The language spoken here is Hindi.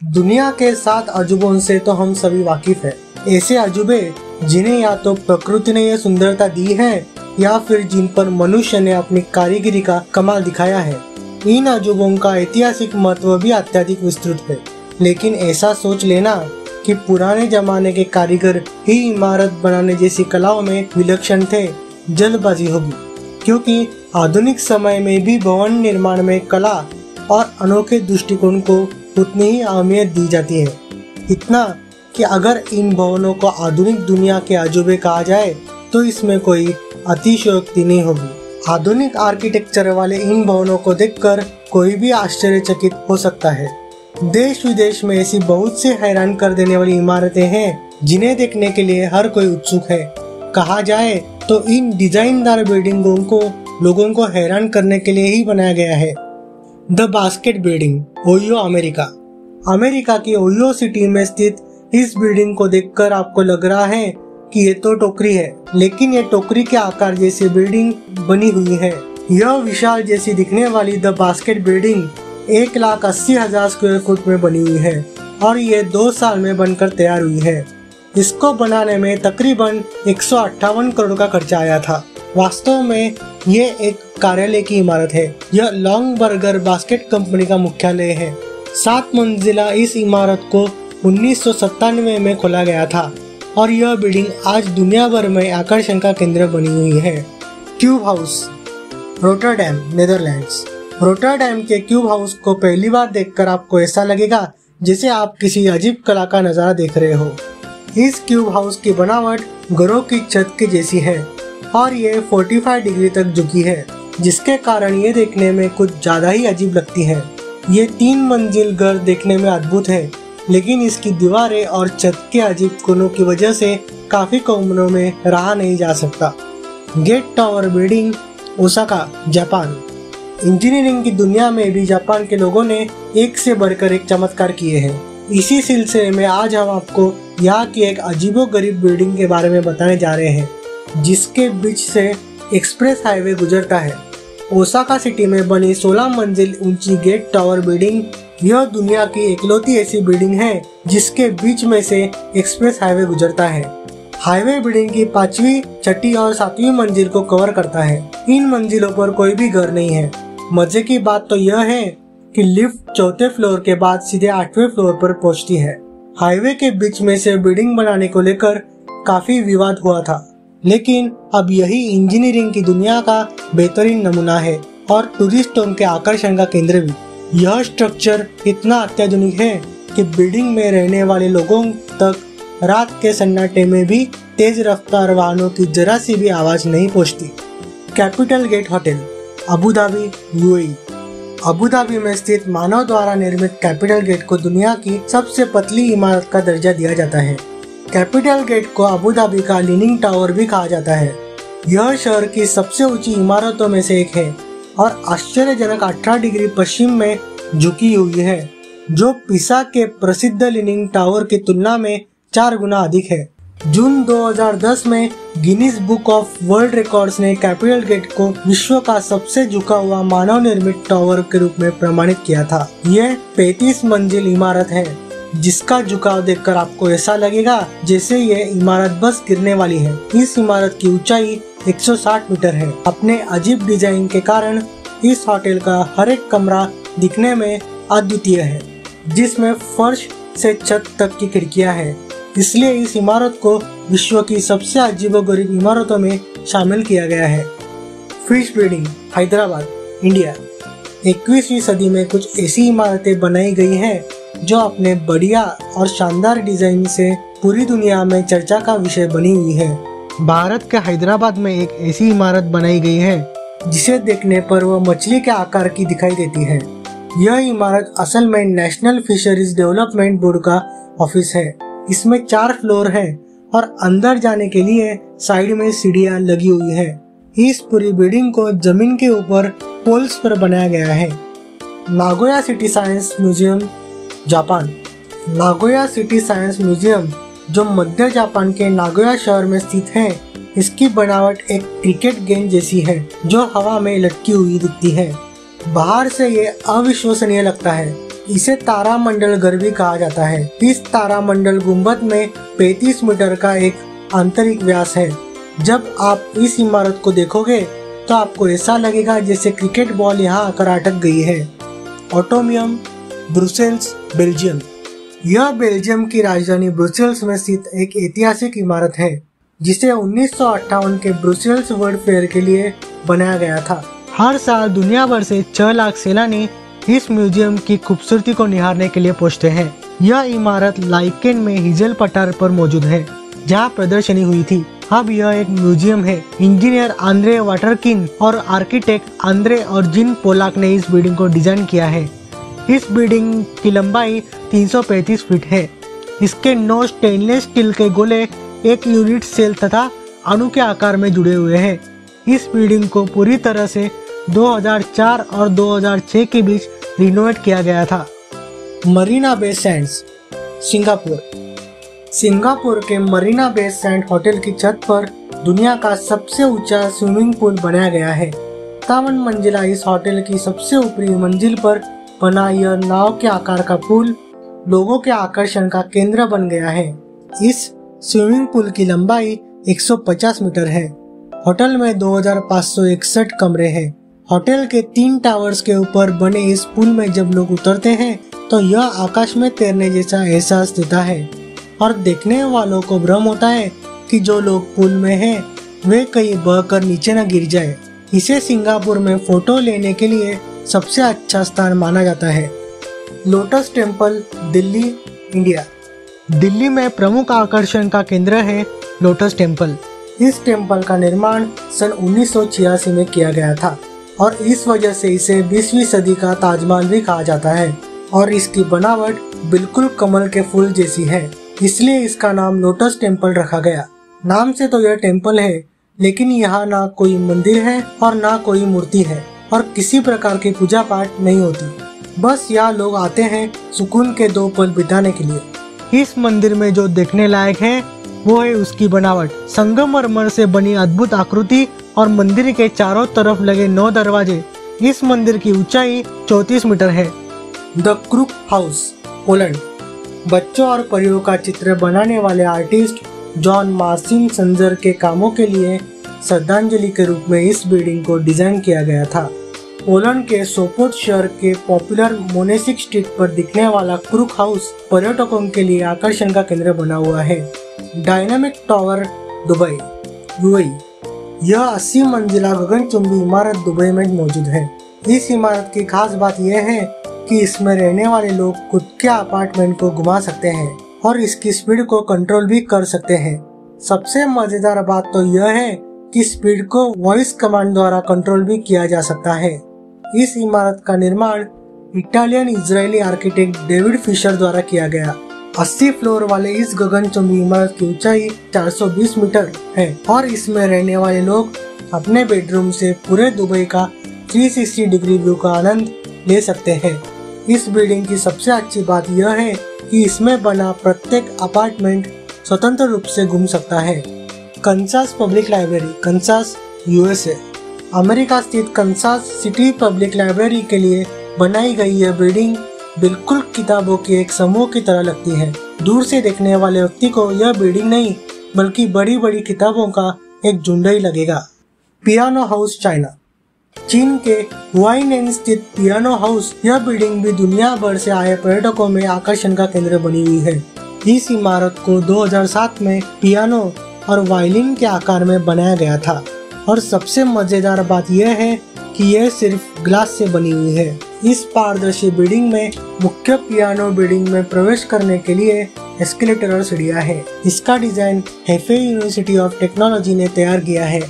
दुनिया के 7 अजूबों से तो हम सभी वाकिफ हैं। ऐसे अजूबे जिन्हें या तो प्रकृति ने यह सुंदरता दी है या फिर जिन पर मनुष्य ने अपनी कारीगरी का कमाल दिखाया है। इन अजूबों का ऐतिहासिक महत्व भी अत्यधिक विस्तृत है, लेकिन ऐसा सोच लेना कि पुराने जमाने के कारीगर ही इमारत बनाने जैसी कलाओं में विलक्षण थे, जल्दबाजी होगी, क्योंकि आधुनिक समय में भी भवन निर्माण में कला और अनोखे दृष्टिकोण को उतनी ही अहमियत दी जाती है। इतना कि अगर इन भवनों को आधुनिक दुनिया के अजूबे कहा जाए तो इसमें कोई अतिशयोक्ति नहीं होगी। आधुनिक आर्किटेक्चर वाले इन भवनों को देखकर कोई भी आश्चर्यचकित हो सकता है। देश विदेश में ऐसी बहुत सी हैरान कर देने वाली इमारतें हैं जिन्हें देखने के लिए हर कोई उत्सुक है। कहा जाए तो इन डिजाइनदार बिल्डिंगों को लोगों को हैरान करने के लिए ही बनाया गया है। The basket building, Ohio, America. America की ओहियो सिटी में स्थित इस बिल्डिंग को देखकर आपको लग रहा है कि ये तो टोकरी है, लेकिन ये टोकरी के आकार जैसी बिल्डिंग बनी हुई है। यह विशाल जैसी दिखने वाली the basket building 1,80,000 square foot में बनी हुई है और ये 2 साल में बनकर तैयार हुई है। इसको बनाने में तकरीबन 158 करोड़ का खर्चा आया था। वास्तव में ये एक कार्यालय की इमारत है। यह लॉन्ग बर्गर बास्केट कंपनी का मुख्यालय है। 7 मंजिला इस इमारत को 1997 में खोला गया था और यह बिल्डिंग आज दुनिया भर में आकर्षण का केंद्र बनी हुई है। Cube house, Rotterdam, Netherlands. Rotterdam के क्यूब हाउस को पहली बार देखकर आपको ऐसा लगेगा जैसे आप किसी अजीब कला का नजारा देख रहे हो। इस क्यूब हाउस की बनावट घरों की छत के जैसी है और ये 45 डिग्री तक झुकी है, जिसके कारण ये देखने में कुछ ज्यादा ही अजीब लगती है। ये 3 मंजिल घर देखने में अद्भुत है, लेकिन इसकी दीवारें और छत के अजीब कोनों की वजह से काफी कमरों में रहा नहीं जा सकता। Gate tower building, Osaka, Japan. Engineering की दुनिया में भी जापान के लोगों ने एक से बढ़कर एक चमत्कार किए हैं। इसी सिलसिले में आज हम आपको यहाँ की एक अजीबोगरीब बिल्डिंग के बारे में बताने जा रहे हैं, जिसके बीच से एक्सप्रेस हाईवे गुजरता है। ओसाका सिटी में बनी 16 मंजिल ऊंची गेट टावर बिल्डिंग यह दुनिया की इकलौती ऐसी बिल्डिंग है जिसके बीच में से एक्सप्रेस हाईवे गुजरता है। हाईवे बिल्डिंग की 5वीं, 6ठी और 7वीं मंजिल को कवर करता है। इन मंजिलों पर कोई भी घर नहीं है। मजे की बात तो यह है कि लिफ्ट 4थे फ्लोर के बाद सीधे 8वें फ्लोर पर पहुंचती है। हाईवे के बीच में से बिल्डिंग बनाने को लेकर काफी विवाद हुआ था, लेकिन अब यही इंजीनियरिंग की दुनिया का बेहतरीन नमूना है और टूरिस्टों के आकर्षण का केंद्र भी। यह स्ट्रक्चर इतना अत्याधुनिक है कि बिल्डिंग में रहने वाले लोगों तक रात के सन्नाटे में भी तेज रफ्तार वाहनों की जरा सी भी आवाज नहीं पहुंचती। Capital gate hotel, Abu Dhabi, UAE. Abu Dhabi में स्थित मानव द्वारा निर्मित कैपिटल गेट को दुनिया की सबसे पतली इमारत का दर्जा दिया जाता है। कैपिटल गेट को अबू धाबी का लीनिंग टावर भी कहा जाता है। यह शहर की सबसे ऊंची इमारतों में से एक है और आश्चर्यजनक 18 डिग्री पश्चिम में झुकी हुई है, जो पिसा के प्रसिद्ध लीनिंग टावर की तुलना में 4 गुना अधिक है। जून 2010 में Guinness book of world records ने कैपिटल गेट को विश्व का सबसे झुका हुआ मानव निर्मित टावर के रूप में प्रमाणित किया था। यह 35 मंजिल इमारत है, जिसका झुकाव देखकर आपको ऐसा लगेगा जैसे ये इमारत बस गिरने वाली है। इस इमारत की ऊंचाई 160 मीटर है। अपने अजीब डिजाइन के कारण इस होटल का हर एक कमरा दिखने में अद्वितीय है, जिसमें फर्श से छत तक की खिड़कियां हैं। इसलिए इस इमारत को विश्व की सबसे अजीबोगरीब इमारतों में शामिल किया गया है। Fish building, Hyderabad, India. 21वीं सदी में कुछ ऐसी इमारतें बनाई गई हैं जो अपने बढ़िया और शानदार डिजाइन से पूरी दुनिया में चर्चा का विषय बनी हुई है। भारत के हैदराबाद में एक ऐसी इमारत बनाई गई है जिसे देखने पर वह मछली के आकार की दिखाई देती है। यह इमारत असल में नेशनल फिशरीज डेवलपमेंट बोर्ड का ऑफिस है। इसमें 4 फ्लोर है और अंदर जाने के लिए साइड में सीढ़ियां लगी हुई है। इस पूरी बिल्डिंग को जमीन के ऊपर पोल्स पर बनाया गया है। Nagoya city science museum, Japan. Nagoya city science museum, जो मध्य जापान के नागोया शहर में स्थित है, इसकी बनावट एक क्रिकेट गेंद जैसी है जो हवा में लटकी हुई दिखती है। बाहर से ये अविश्वसनीय लगता है। इसे तारामंडल घर भी कहा जाता है। इस तारामंडल गुंबद में 35 मीटर का एक आंतरिक व्यास है। जब आप इस इमारत को देखोगे तो आपको ऐसा लगेगा जैसे क्रिकेट बॉल यहाँ आकर अटक गई है। ऑटोमियम, ब्रुसेल्स, बेल्जियम। यह बेल्जियम की राजधानी ब्रुसेल्स में स्थित एक ऐतिहासिक इमारत है जिसे 1958 के ब्रुसेल्स वर्ल्ड फेयर के लिए बनाया गया था। हर साल दुनिया भर से 6 लाख सैलानी इस म्यूजियम की खूबसूरती को निहारने के लिए पहुंचते हैं। यह इमारत लाइकेन में हिजल पठार पर मौजूद है जहां प्रदर्शनी हुई थी। अब यह एक म्यूजियम है। इंजीनियर आंद्रे वाटरकिन और आर्किटेक्ट आंद्रे और जिन पोलाक ने इस बिल्डिंग को डिजाइन किया है। इस बिल्डिंग की लंबाई 335 फीट है। इसके 9 स्टेनलेस स्टील के गोले एक यूनिट सेल तथा अणु के आकार में जुड़े हुए हैं। इस बिल्डिंग को पूरी तरह से 2004 और 2006 के बीच रिनोवेट किया गया था। Marina Bay Sands, Singapore. Singapore के मरीना बे सैंड होटल की छत पर दुनिया का सबसे ऊंचा स्विमिंग पूल बनाया गया है। 57 मंजिला इस होटल की सबसे ऊपरी मंजिल पर बना यह नाव के आकार का पुल लोगों के आकर्षण का केंद्र बन गया है। इस स्विमिंग पूल की लंबाई 150 मीटर है। होटल में 2561 कमरे हैं। होटल के 3 टावर्स के ऊपर बने इस पुल में जब लोग उतरते हैं तो यह आकाश में तैरने जैसा एहसास देता है और देखने वालों को भ्रम होता है कि जो लोग पुल में हैं वे कहीं बहकर नीचे न गिर जाए। इसे सिंगापुर में फोटो लेने के लिए सबसे अच्छा स्थान माना जाता है। Lotus temple, Delhi, India. Delhi में प्रमुख आकर्षण का केंद्र है लोटस टेम्पल। इस टेम्पल का निर्माण सन 1986 में किया गया था और इस वजह से इसे 20वीं सदी का ताजमहल भी कहा जाता है और इसकी बनावट बिल्कुल कमल के फूल जैसी है, इसलिए इसका नाम लोटस टेम्पल रखा गया। नाम से तो यह टेम्पल है, लेकिन यहाँ ना कोई मंदिर है और ना कोई मूर्ति है और किसी प्रकार की पूजा पाठ नहीं होती। बस यहाँ लोग आते हैं सुकून के 2 पल बिताने के लिए। इस मंदिर में जो देखने लायक है वो है उसकी बनावट। संगमरमर से बनी अद्भुत आकृति और मंदिर के चारों तरफ लगे 9 दरवाजे। इस मंदिर की ऊंचाई 34 मीटर है। The crook house, Poland. बच्चों और परियों का चित्र बनाने वाले आर्टिस्ट जॉन मार्सिन संजर के कामों के लिए श्रद्धांजलि के रूप में इस बिल्डिंग को डिजाइन किया गया था। पोलैंड के सोपोट शहर के पॉपुलर मोनेसिक स्ट्रीट पर दिखने वाला क्रूक हाउस पर्यटकों के लिए आकर्षण का केंद्र बना हुआ है। Dynamic tower, Dubai, UAE. यह 80 मंजिला गगनचुंबी इमारत दुबई में मौजूद है। इस इमारत की खास बात यह है कि इसमें रहने वाले लोग खुद के अपार्टमेंट को घुमा सकते हैं और इसकी स्पीड को कंट्रोल भी कर सकते हैं। सबसे मजेदार बात तो यह है कि स्पीड को वॉइस कमांड द्वारा कंट्रोल भी किया जा सकता है। इस इमारत का निर्माण Italian Israeli architect David Fisher द्वारा किया गया। 80 फ्लोर वाले इस गगनचुंबी इमारत की ऊंचाई 420 मीटर है और इसमें रहने वाले लोग अपने बेडरूम से पूरे दुबई का 360 डिग्री व्यू का आनंद ले सकते हैं। इस बिल्डिंग की सबसे अच्छी बात यह है कि इसमें बना प्रत्येक अपार्टमेंट स्वतंत्र रूप से घूम सकता है। Kansas public library, Kansas, USA. America स्थित कंसास सिटी पब्लिक लाइब्रेरी के लिए बनाई गई यह बिल्डिंग बिल्कुल किताबों के एक समूह की तरह लगती है। दूर से देखने वाले व्यक्ति को यह बिल्डिंग नहीं बल्कि बड़ी बड़ी किताबों का एक झुंड ही लगेगा। Piano house, China. चीन के हुआइनेन स्थित पियानो हाउस, यह बिल्डिंग भी दुनिया भर से आए पर्यटकों में आकर्षण का केंद्र बनी हुई है। इस इमारत को 2007 में पियानो और वायलिन के आकार में बनाया गया था और सबसे मजेदार बात यह है कि यह सिर्फ ग्लास से बनी हुई है। इस पारदर्शी बिल्डिंग में मुख्य पियानो बिल्डिंग में प्रवेश करने के लिए एस्केलेटर और सीढ़ियां है। इसका डिजाइन हेफे यूनिवर्सिटी ऑफ टेक्नोलॉजी ने तैयार किया है।